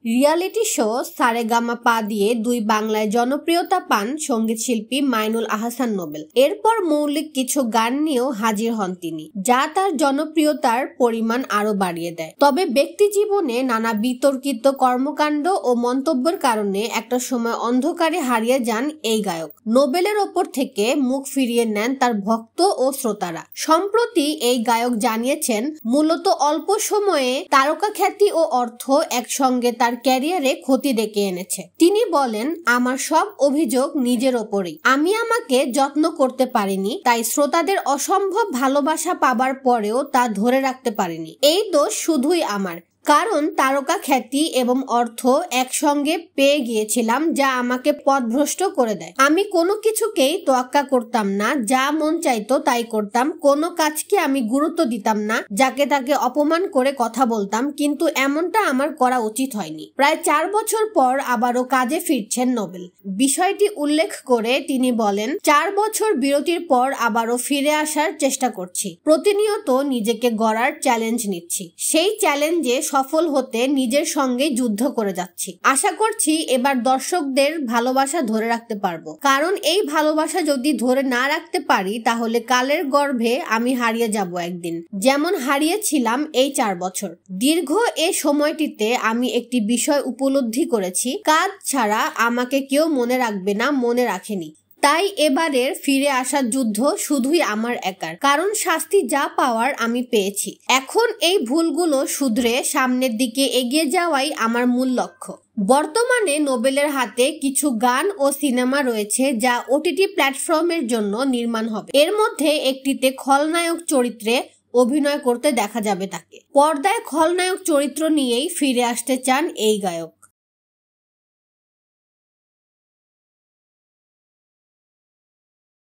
Reality show Saregama পা দিয়ে দুই বাংলায় জনপ্রিয়তা পান সঙ্গীত শিল্পী মাইনুল আহসান নোবেল। এরপর মৌলিক কিছু গান নিয়েও হাজির হন তিনি, যা তার জনপ্রিয়তার পরিমাণ আরো বাড়িয়ে দেয়। তবে ব্যক্তি জীবনে নানা বিতর্কিত কর্মকাণ্ড ও মন্তব্যের কারণে একটা সময় অন্ধকারে হারিয়ে যান এই গায়ক। নোবেলের ওপর থেকে মুখ ফিরিয়ে নেন তার ভক্ত ও শ্রোতারা। সম্প্রতি এই গায়ক জানিয়েছেন, মূলত অল্প সময়ে তারকা খ্যাতি ও অর্থ একসঙ্গে তার ক্যারিয়ারে ক্ষতি ডেকে এনেছে। তিনি বলেন, আমার সব অভিযোগ নিজের ওপরেই। আমি আমাকে যত্ন করতে পারিনি, তাই শ্রোতাদের অসম্ভব ভালোবাসা পাবার পরেও তা ধরে রাখতে পারিনি। এই দোষ শুধুই আমার, কারণ তারকা খ্যাতি এবং অর্থ একসঙ্গে পেয়ে গিয়েছিলাম, যা আমাকে পথভ্রষ্ট করে দেয়। আমি কোনো কিছুকেই তোয়াক্কা করতাম না, যা মন চাইতো তাই করতাম। কোনো কাজকে আমি গুরুত্ব দিতাম না, যাকে তাকে অপমান করে কথা বলতাম, কিন্তু এমনটা আমার করা উচিত হয়নি। প্রায় 4 বছর পর আবারও কাজে ফিরছেন নোবেল। বিষয়টি উল্লেখ করে তিনি বলেন, 4 বছর বিরতির পর আবারও ফিরে আসার চেষ্টা করছি। প্রতিনিয়ত নিজেকে গড়ার চ্যালেঞ্জ নিচ্ছি। সেই চ্যালেঞ্জে সফল হতে নিজের সঙ্গে যুদ্ধ করে যাচ্ছি। আশা করছি এবার দর্শকদের ভালোবাসা ধরে রাখতে পারবো, কারণ এই ভালোবাসা যদি ধরে না রাখতে পারি তাহলে কালের গর্ভে আমি হারিয়ে যাব একদিন, যেমন হারিয়েছিলাম এই 4 বছর। দীর্ঘ এই সময়টিতে আমি একটি বিষয় উপলব্ধি করেছি, কাজ ছাড়া আমাকে কেউ মনে রাখবে না, মনে রাখেনি। তাই এবারের ফিরে আসার যুদ্ধ শুধুই আমার একার, কারণ শাস্তি যা পাওয়ার আমি পেয়েছি। এখন এই ভুলগুলো শুধরে সামনের দিকে এগিয়ে যাওয়াই আমার মূল লক্ষ্য। বর্তমানে নোবেলের হাতে কিছু গান ও সিনেমা রয়েছে, যা ওটিটি প্ল্যাটফর্মের জন্য নির্মাণ হবে। এর মধ্যে একটিতে খলনায়ক চরিত্রে অভিনয় করতে দেখা যাবে তাকে। পর্দায় খলনায়ক চরিত্র নিয়েই ফিরে আসতে চান এই গায়ক।